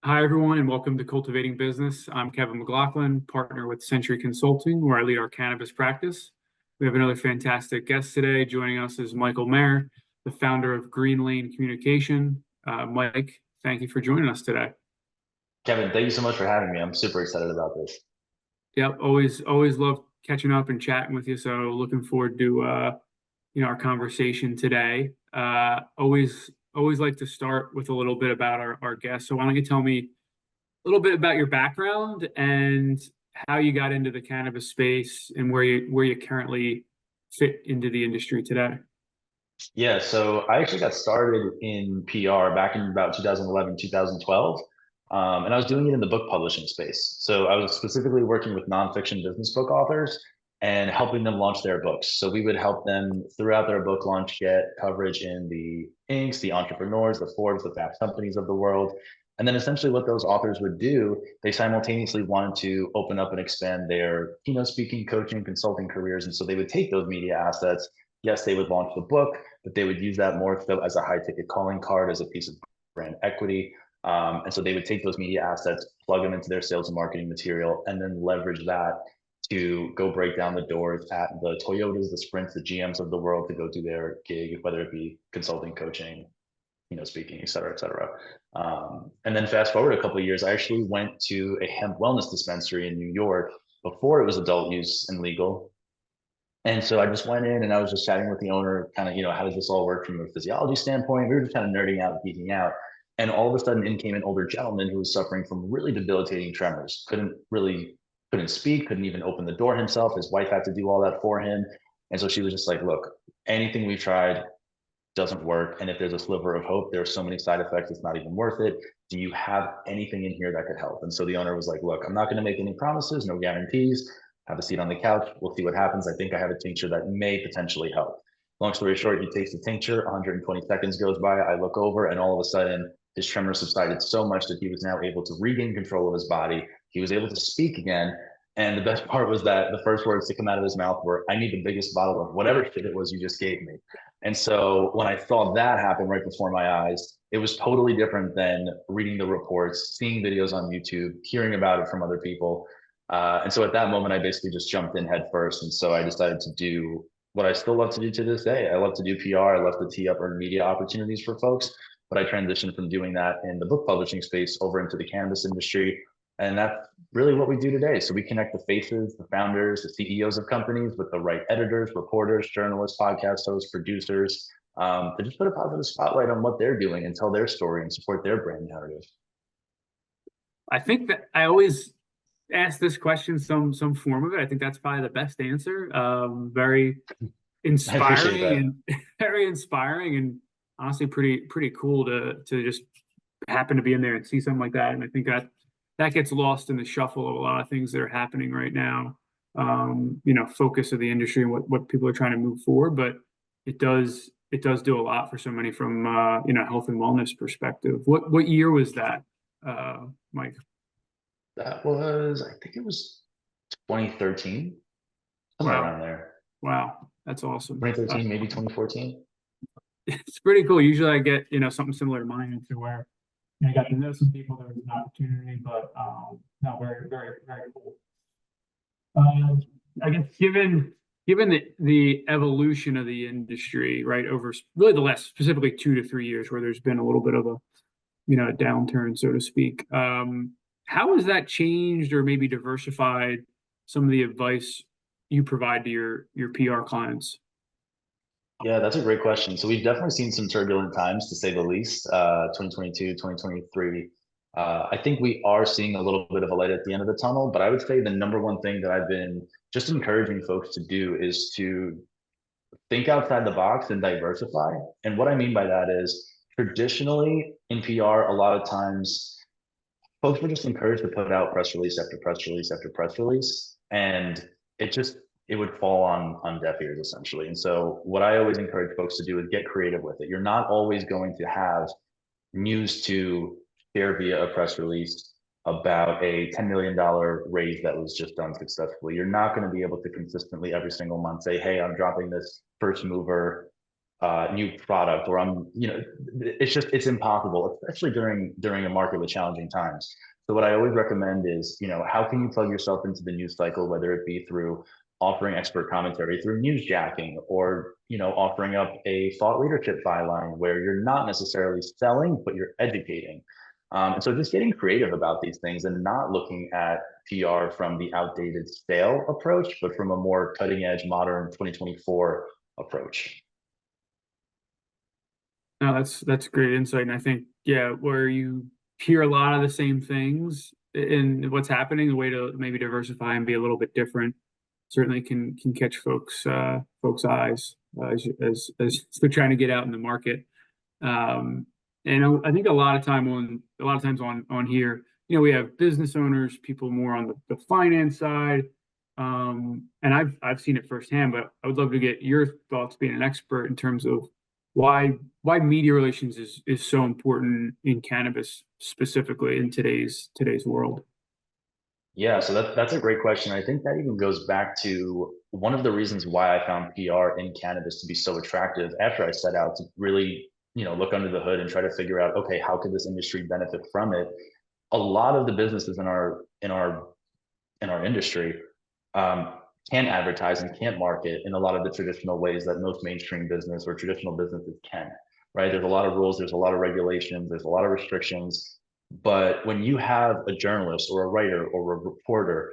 Hi, everyone, and welcome to Cultivating Business. I'm Kevin McLaughlin, partner with Centri Consulting, where I lead our cannabis practice. We have another fantastic guest today. Joining us is Michael Mejer, the founder of Green Lane Communication. Mike, thank you for joining us today. Kevin, thank you so much for having me. I'm super excited about this. Yep, always love catching up and chatting with you. So looking forward to our conversation today. Always like to start with a little bit about our guests. So why don't you tell me a little bit about your background and how you got into the cannabis space and where you currently fit into the industry today. Yeah, so I actually got started in PR back in about 2011, 2012. And I was doing it in the book publishing space. So I was specifically working with nonfiction business book authors and helping them launch their books. So we would help them throughout their book launch get coverage in the Inks, the Entrepreneurs, the Forbes, the Fast Companies of the world. And then essentially what those authors would do, they simultaneously wanted to open up and expand their keynote speaking, coaching, consulting careers. And so they would take those media assets. Yes, they would launch the book, but they would use that more so as a high ticket calling card, as a piece of brand equity. And so they would take those media assets, plug them into their sales and marketing material, and then leverage that to go break down the doors at the Toyotas, the Sprints, the GMs of the world to go do their gig, whether it be consulting, coaching, speaking, et cetera, et cetera. And then fast forward a couple of years, I actually went to a hemp wellness dispensary in New York before it was adult use and legal. And so I just went in and I was just chatting with the owner, kind of, how does this all work from a physiology standpoint? We were just kind of nerding out, geeking out. And all of a sudden in came an older gentleman who was suffering from really debilitating tremors, couldn't speak, couldn't even open the door himself. His wife had to do all that for him. And so she was just like, look, anything we've tried doesn't work. And if there's a sliver of hope, there are so many side effects, it's not even worth it. Do you have anything in here that could help? And so the owner was like, look, I'm not going to make any promises, no guarantees. Have a seat on the couch. We'll see what happens. I think I have a tincture that may potentially help. Long story short, he takes the tincture, 120 seconds goes by. I look over, and all of a sudden, his tremor subsided so much that he was now able to regain control of his body. He was able to speak again. And the best part was that the first words to come out of his mouth were, I need the biggest bottle of whatever shit it was you just gave me. And so when I saw that happen right before my eyes, it was totally different than reading the reports, seeing videos on YouTube, hearing about it from other people. And so at that moment, I basically just jumped in head first. And so I decided to do what I still love to do to this day. I love to do PR. I love to tee up earned media opportunities for folks. But I transitioned from doing that in the book publishing space over into the cannabis industry. And that's really what we do today. So we connect the faces, the founders, the CEOs of companies with the right editors, reporters, journalists, podcast hosts, producers, to just put a positive spotlight on what they're doing and tell their story and support their brand narrative. I think that I always ask this question some form of it. I think that's probably the best answer. Very I appreciate inspiring that. and very inspiring and honestly pretty cool to just happen to be in there and see something like that. And I think that gets lost in the shuffle of a lot of things that are happening right now. Focus of the industry and what people are trying to move forward, but it does do a lot for so many from health and wellness perspective. What year was that, Mike? That was, I think it was 2013, somewhere Wow, around there. wow, that's awesome. 2013, maybe 2014. It's pretty cool. Usually I get something similar to mine into where I got to know some people. There was an opportunity, but no, very very very cool. I guess given the evolution of the industry, right, over really the last specifically 2 to 3 years, where there's been a little bit of a downturn, so to speak. How has that changed or maybe diversified some of the advice you provide to your PR clients? Yeah, that's a great question. So we've definitely seen some turbulent times, to say the least. 2022, 2023. I think we are seeing a little bit of a light at the end of the tunnel, but I would say the number one thing that I've been just encouraging folks to do is to think outside the box and diversify. And what I mean by that is traditionally in PR, a lot of times folks were just encouraged to put out press release after press release after press release. And it would fall on deaf ears essentially. And so what I always encourage folks to do is get creative with it. You're not always going to have news to share via a press release about a $10 million raise that was just done successfully. You're not going to be able to consistently every single month say, hey, I'm dropping this first mover new product, or I'm, it's impossible, especially during a market with challenging times. So what I always recommend is, how can you plug yourself into the news cycle, whether it be through offering expert commentary through newsjacking, or offering up a thought leadership byline where you're not necessarily selling, but you're educating. And so just getting creative about these things and not looking at PR from the outdated stale approach, but from a more cutting edge, modern 2024 approach. No, that's great insight. And I think, yeah, where you hear a lot of the same things in what's happening, the way to maybe diversify and be a little bit different certainly can catch folks' eyes as they're trying to get out in the market. And I think a lot of times on here, we have business owners, people more on the finance side. And I've seen it firsthand, but I would love to get your thoughts being an expert in terms of why media relations is so important in cannabis, specifically in today's world. Yeah, so that's a great question. I think that even goes back to one of the reasons why I found PR in cannabis to be so attractive after I set out to really, look under the hood and try to figure out, okay, how could this industry benefit from it? A lot of the businesses in our industry um, can't advertise and can't market in a lot of the traditional ways that most mainstream business or traditional businesses can, right? There's a lot of rules, there's a lot of regulations, there's a lot of restrictions. But when you have a journalist or a writer or a reporter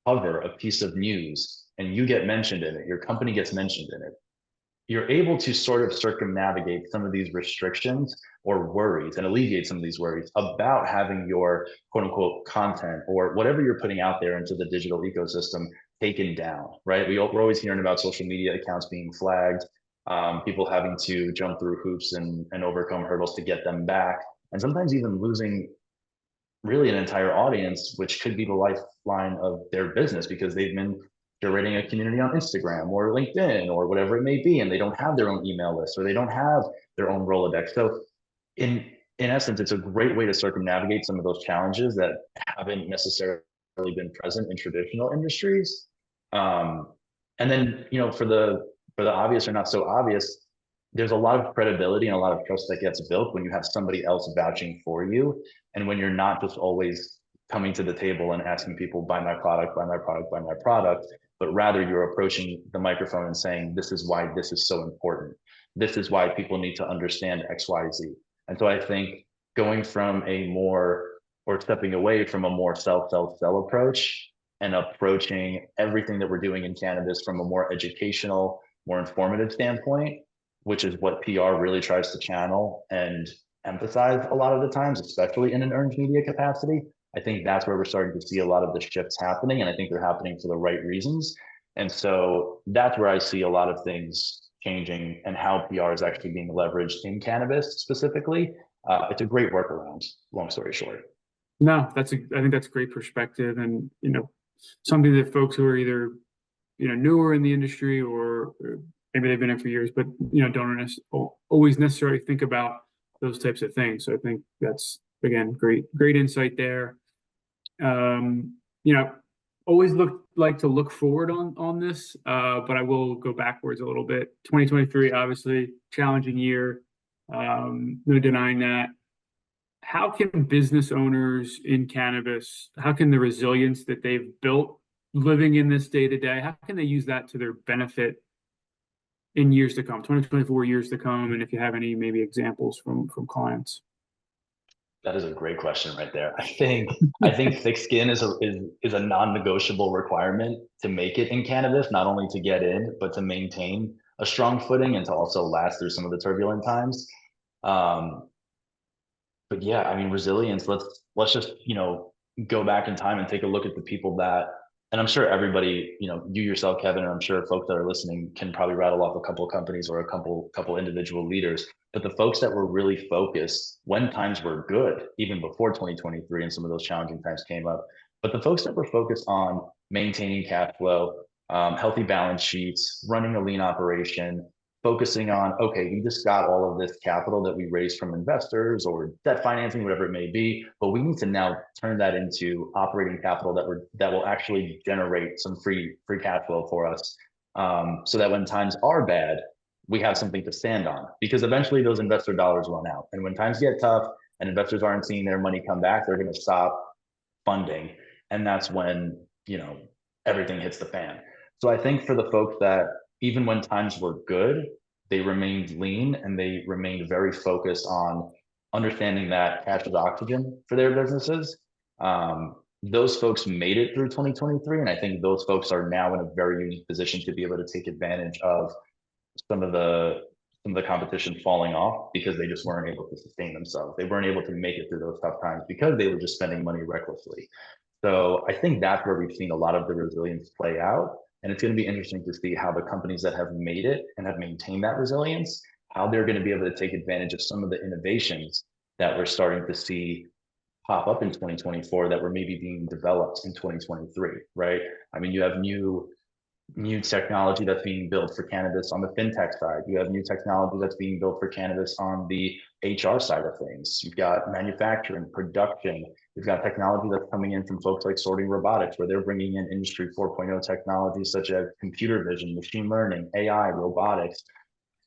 cover a piece of news and you get mentioned in it, your company gets mentioned in it, you're able to sort of circumnavigate some of these restrictions or worries and alleviate some of these worries about having your quote unquote content or whatever you're putting out there into the digital ecosystem taken down, right? We're always hearing about social media accounts being flagged, people having to jump through hoops and overcome hurdles to get them back, and sometimes even losing really an entire audience, which could be the lifeline of their business because they've been curating a community on Instagram or LinkedIn or whatever it may be, and they don't have their own email list or they don't have their own Rolodex. So in essence, it's a great way to circumnavigate some of those challenges that haven't necessarily been present in traditional industries. Um, and then, for the obvious or not so obvious, there's a lot of credibility and a lot of trust that gets built when you have somebody else vouching for you, and when you're not just always coming to the table and asking people, buy my product, buy my product, buy my product, but rather you're approaching the microphone and saying, this is why this is so important. This is why people need to understand X, Y, Z. And so I think going from or stepping away from a more sell approach and approaching everything that we're doing in cannabis from a more educational, more informative standpoint, which is what PR really tries to channel and emphasize a lot of the times, especially in an earned media capacity. I think that's where we're starting to see a lot of the shifts happening, and I think they're happening for the right reasons. And so that's where I see a lot of things changing and how PR is actually being leveraged in cannabis specifically. It's a great workaround, long story short. No, I think that's a great perspective, and something that folks who are either newer in the industry or maybe they've been in for years, but don't always necessarily think about those types of things. So I think that's, again, great insight there. You know, always like to look forward on this, but I will go backwards a little bit. 2023, obviously challenging year. No denying that. How can business owners in cannabis, how can the resilience that they've built living in this day to day, how can they use that to their benefit in years to come, 2024 years to come? And if you have any maybe examples from clients. That is a great question right there. I think thick skin is a non-negotiable requirement to make it in cannabis, not only to get in, but to maintain a strong footing and to also last through some of the turbulent times. Um, but yeah, I mean, resilience. Let's just go back in time and take a look at the people that, and I'm sure everybody, you yourself, Kevin, and I'm sure folks that are listening can probably rattle off a couple of companies or a couple individual leaders. But the folks that were really focused when times were good, even before 2023 and some of those challenging times came up, but the folks that were focused on maintaining cash flow, healthy balance sheets, running a lean operation, focusing on, okay, we just got all of this capital that we raised from investors or debt financing, whatever it may be, but we need to now turn that into operating capital that will actually generate some free cash flow for us, so that when times are bad, we have something to stand on, because eventually those investor dollars run out. And when times get tough and investors aren't seeing their money come back, they're going to stop funding. And that's when, everything hits the fan. So I think for the folks that, even when times were good, they remained lean and they remained very focused on understanding that cash is oxygen for their businesses. Those folks made it through 2023. And I think those folks are now in a very unique position to be able to take advantage of some of the competition falling off, because they just weren't able to sustain themselves. They weren't able to make it through those tough times because they were just spending money recklessly. So I think that's where we've seen a lot of the resilience play out. And it's going to be interesting to see how the companies that have made it and have maintained that resilience, how they're going to be able to take advantage of some of the innovations that we're starting to see pop up in 2024 that were maybe being developed in 2023, right? I mean, you have new technology that's being built for cannabis on the fintech side. You have new technology that's being built for cannabis on the HR side of things. You've got manufacturing, production. You've got technology that's coming in from folks like Sorting Robotics, where they're bringing in industry 4.0 technologies such as computer vision, machine learning, AI, robotics.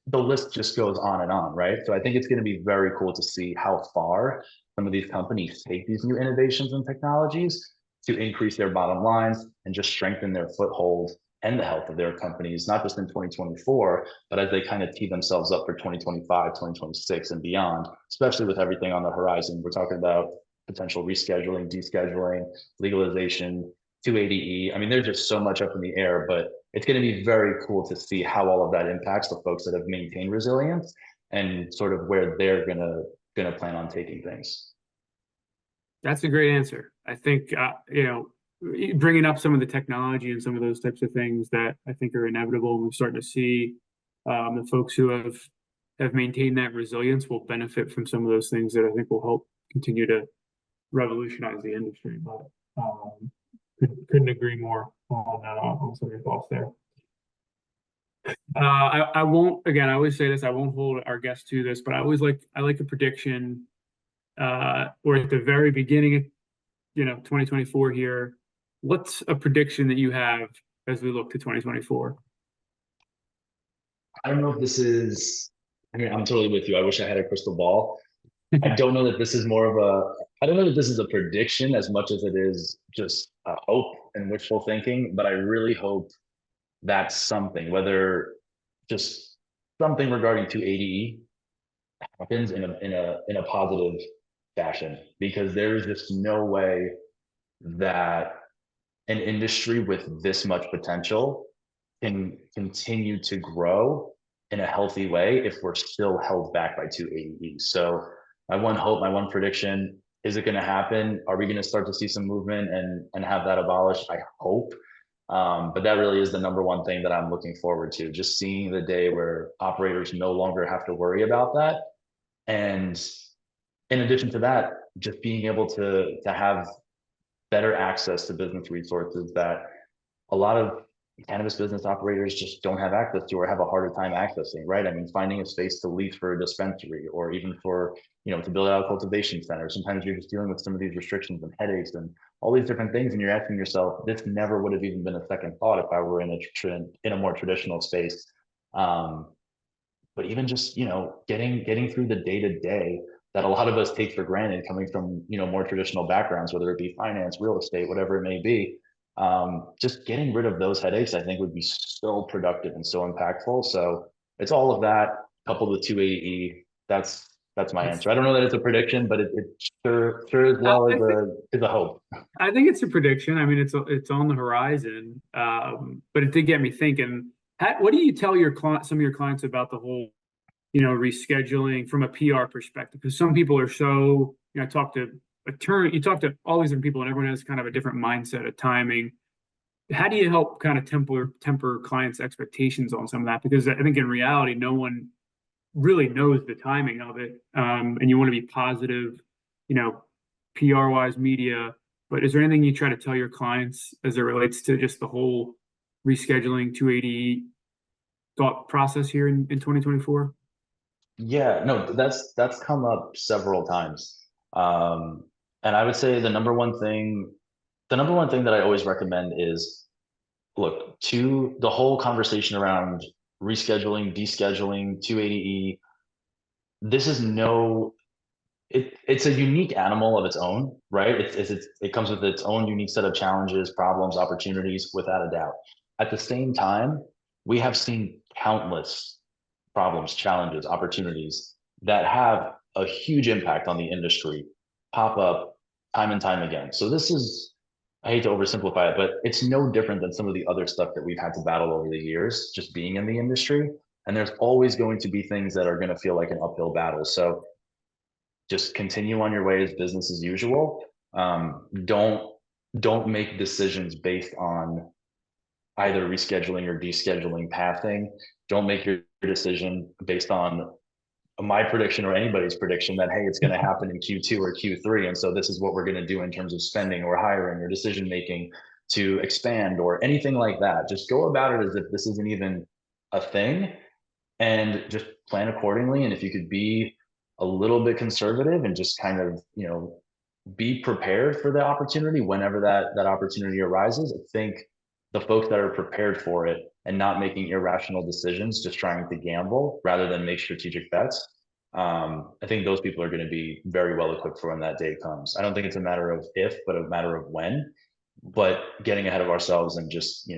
The list just goes on and on, right? So I think it's going to be very cool to see how far some of these companies take these new innovations and technologies to increase their bottom lines and just strengthen their foothold and the health of their companies, not just in 2024, but as they kind of tee themselves up for 2025, 2026 and beyond, especially with everything on the horizon. We're talking about potential rescheduling, descheduling, legalization, 280E. I mean, there's just so much up in the air, but it's going to be very cool to see how all of that impacts the folks that have maintained resilience and sort of where they're gonna plan on taking things. That's a great answer. I think, bringing up some of the technology and some of those types of things that I think are inevitable. We're starting to see the folks who have maintained that resilience will benefit from some of those things that I think will help continue to revolutionize the industry. But couldn't agree more on some of your thoughts there. I won't, again, I always say this, I won't hold our guests to this, but I like a prediction or at the very beginning of 2024 here. What's a prediction that you have as we look to 2024? I don't know if this is, I mean, I'm totally with you. I wish I had a crystal ball. I don't know that this is more of I don't know that this is a prediction as much as it is just a hope and wishful thinking, but I really hope that something, whether just something regarding 280E happens in a positive fashion, because there is just no way that an industry with this much potential can continue to grow in a healthy way if we're still held back by 280E. So my one hope, my one prediction, is it going to happen? Are we going to start to see some movement and have that abolished? I hope. But that really is the number one thing that I'm looking forward to, just seeing the day where operators no longer have to worry about that. And in addition to that, just being able to have better access to business resources that a lot of cannabis business operators just don't have access to, or have a harder time accessing, right? I mean, finding a space to lease for a dispensary, or even for, to build out a cultivation center. Sometimes you're just dealing with some of these restrictions and headaches and all these different things. And you're asking yourself, this never would have even been a second thought if I were in a more traditional space. But even just, getting through the day to day that a lot of us take for granted, coming from, more traditional backgrounds, whether it be finance, real estate, whatever it may be. Just getting rid of those headaches, I think, would be so productive and so impactful. So it's all of that coupled with 280E. That's my answer. I don't know that it's a prediction, but it sure as well is a hope. I think it's a prediction. I mean, it's on the horizon. But it did get me thinking. What do you tell some of your clients about the whole, rescheduling from a PR perspective? Because some people are so, I talk to you talk to all these different people, and everyone has kind of a different mindset of timing. How do you help kind of temper clients' expectations on some of that? Because I think in reality, no one really knows the timing of it, and you want to be positive, PR wise, media. But is there anything you try to tell your clients as it relates to just the whole rescheduling 280 thought process here in 2024? Yeah, no, that's come up several times. And I would say the number one thing that I always recommend is, look, to the whole conversation around rescheduling, descheduling, 280E. This is no, it's a unique animal of its own, right? It comes with its own unique set of challenges, problems, opportunities, without a doubt. At the same time, we have seen countless problems, challenges, opportunities that have a huge impact on the industry pop up time and time again. So this is, I hate to oversimplify it, but it's no different than some of the other stuff that we've had to battle over the years, just being in the industry. And there's always going to be things that are going to feel like an uphill battle. So just continue on your way as business as usual. Don't make decisions based on either rescheduling or descheduling pathing. Don't make your decision based on my prediction or anybody's prediction that, hey, it's going to happen in Q2 or Q3. And so this is what we're going to do in terms of spending or hiring or decision making to expand or anything like that. Just go about it as if this isn't even a thing and just plan accordingly. And if you could be a little bit conservative and just kind of, be prepared for the opportunity whenever that opportunity arises. I think the folks that are prepared for it and not making irrational decisions, just trying to gamble rather than make strategic bets. I think those people are going to be very well equipped for when that day comes. I don't think it's a matter of if, but a matter of when. But getting ahead of ourselves and just,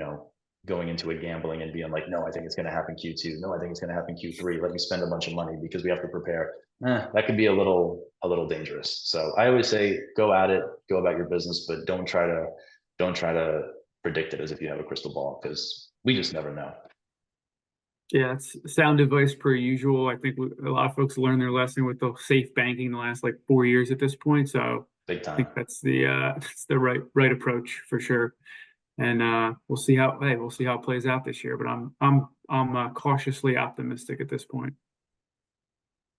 going into it gambling and being like, no, I think it's going to happen Q2. No, I think it's going to happen Q3. Let me spend a bunch of money because we have to prepare. That could be a little dangerous. So I always say, go at it, go about your business, but don't try to predict it as if you have a crystal ball, because we just never know. Yeah, it's sound advice per usual. I think a lot of folks learned their lesson with the safe banking the last like 4 years at this point. So Big I time. think that's the that's the right approach for sure. And we'll see how it plays out this year. But I'm cautiously optimistic at this point.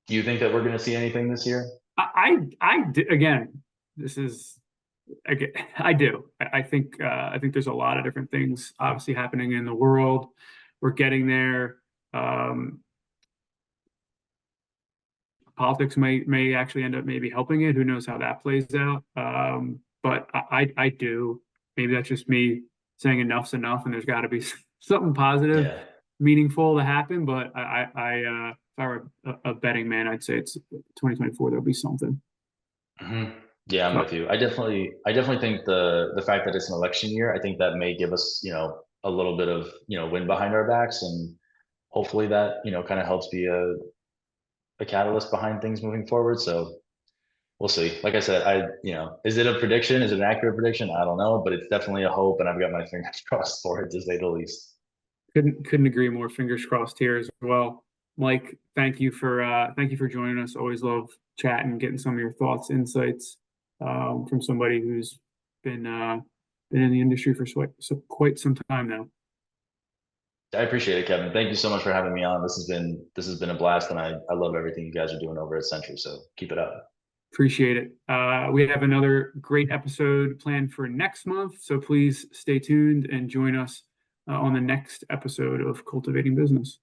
Do you think that we're going to see anything this year? Again, this is again, I do. I think there's a lot of different things obviously happening in the world. We're getting there. Politics may actually end up maybe helping it. Who knows how that plays out? But I do. Maybe that's just me saying enough's enough, and there's got to be something positive, Yeah. meaningful to happen. But if I were a betting man, I'd say it's 2024. There'll be something. Mm-hmm. Yeah, I'm So, with you. I definitely think the fact that it's an election year, I think that may give us, a little bit of, wind behind our backs, and hopefully that, kind of helps be a catalyst behind things moving forward. So we'll see. Like I said, is it a prediction? Is it an accurate prediction? I don't know, but it's definitely a hope, and I've got my fingers crossed for it, to say the least. couldn't agree more. Fingers crossed here as well. Mike, thank you for joining us. Always love chatting, getting some of your thoughts, insights from somebody who's been in the industry for quite some time now. I appreciate it, Kevin. Thank you so much for having me on. This has been a blast, and I love everything you guys are doing over at Centri. So keep it up. Appreciate it. We have another great episode planned for next month, so please stay tuned and join us on the next episode of Cultivating Business.